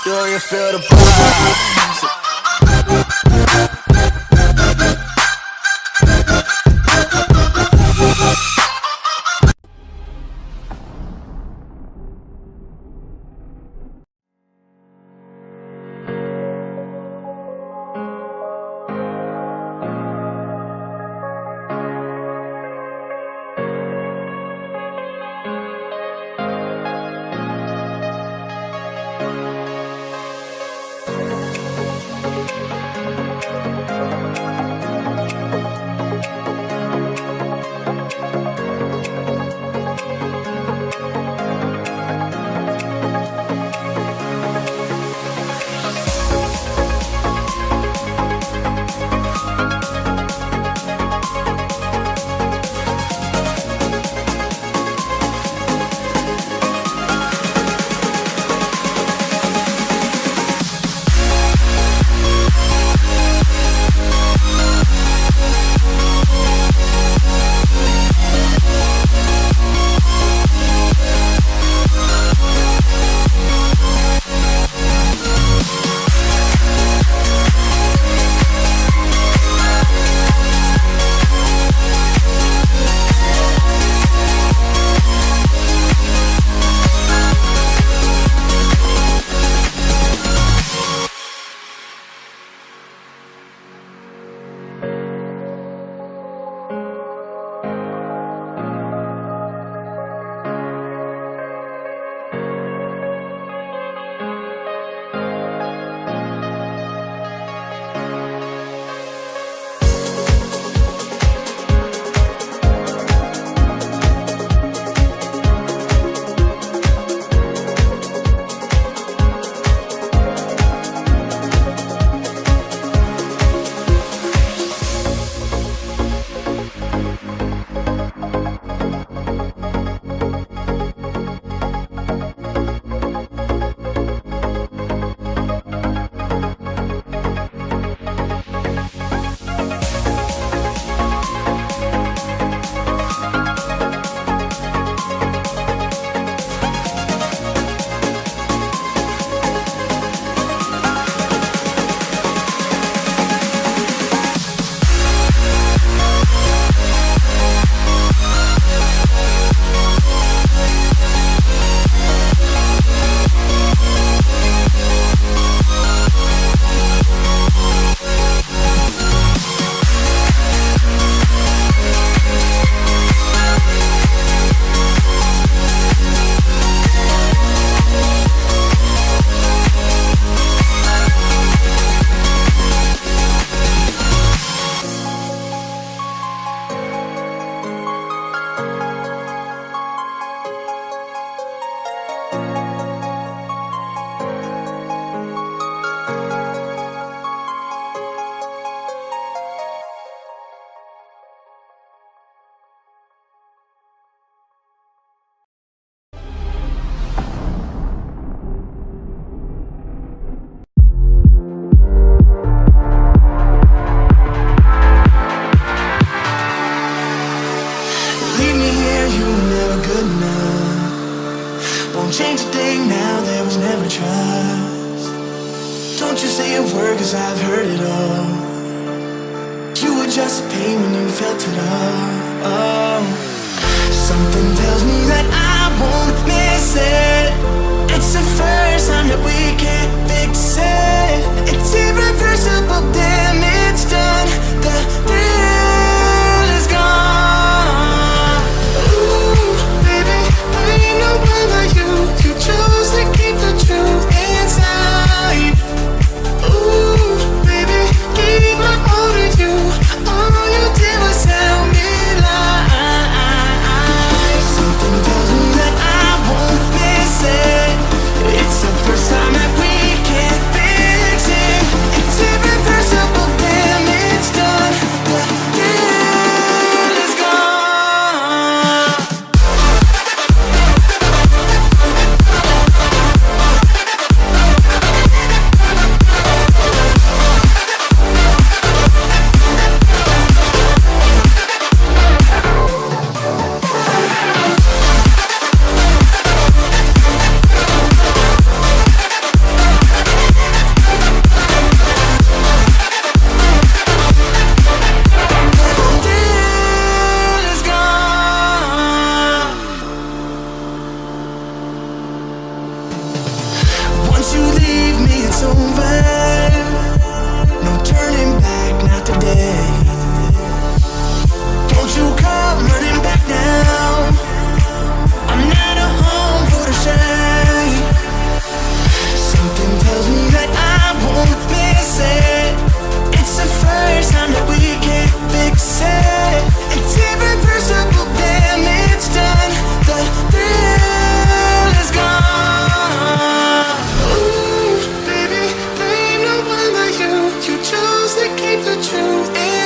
Do you feel the vibes? Won't change a thing now, there was never trust. Don't you say a word, cause I've heard it all. You were just pain when you felt it all. Oh. Something tells me that I won't miss it. It's the first time that we can't fix it. It's irreversible damage done. The thrill is gone. Ooh, baby, I ain't nobody like you. You chose to keep the truth inside. Ooh, baby, gave my all to you. All you did was tell me lies. Something tells me that I won't miss it. It's the first time that Once you leave me, it's over. No turning back, not today. Won't you come running back now? I'm not a home for the shy. Something tells me that I won't miss it. It's the first time that we can't fix it. It's irreversible damage done. The thrill is gone. Ooh, baby, there ain't no one like you. You chose to keep the truth in.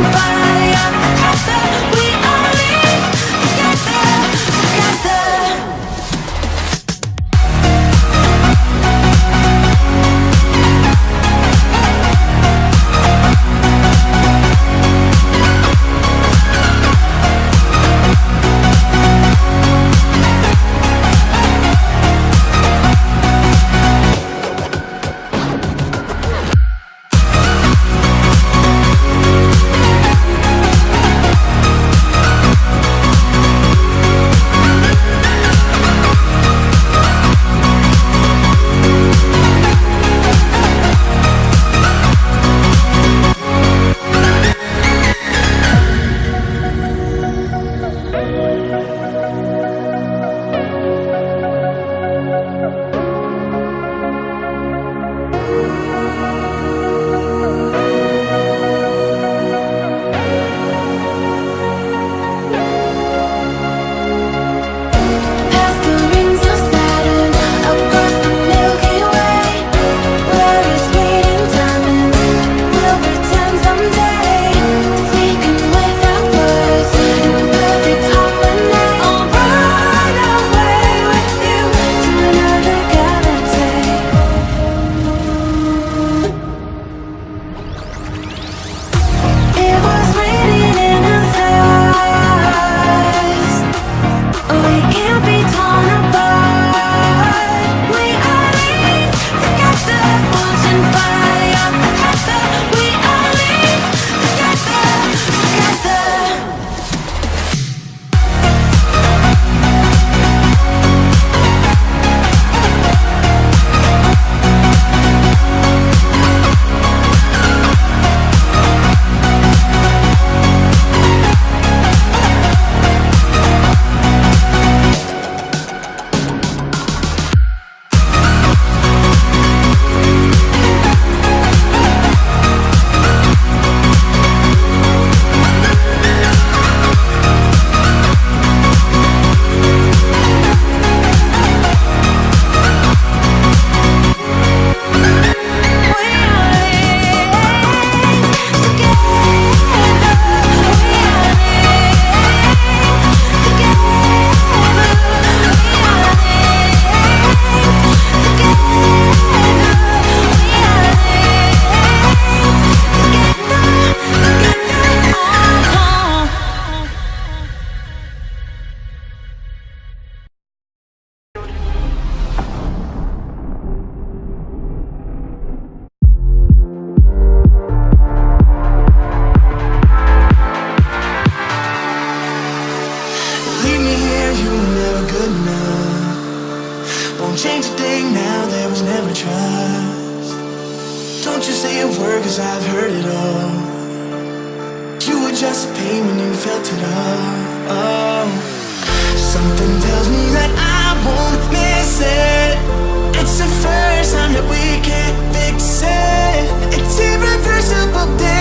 fortune fire together. We are live together, together. Past the rings of Saturn, across the Milky Way, where it's waiting diamonds. We'll pretend someday, speaking without words, in perfect harmony. I'll run away with you to another galaxy. It was written in the stars. We can't be torn apart. We are linked together, fortune fire together. We are linked together, together. Leave me here, you were never good enough. Won't change a thing now, there was never trust. Don't you say a word, cause I've heard it all. You were just pain when you felt it all. Oh. Something tells me that I won't miss it. It's the first time that we can't fix it. It's irreversible damage.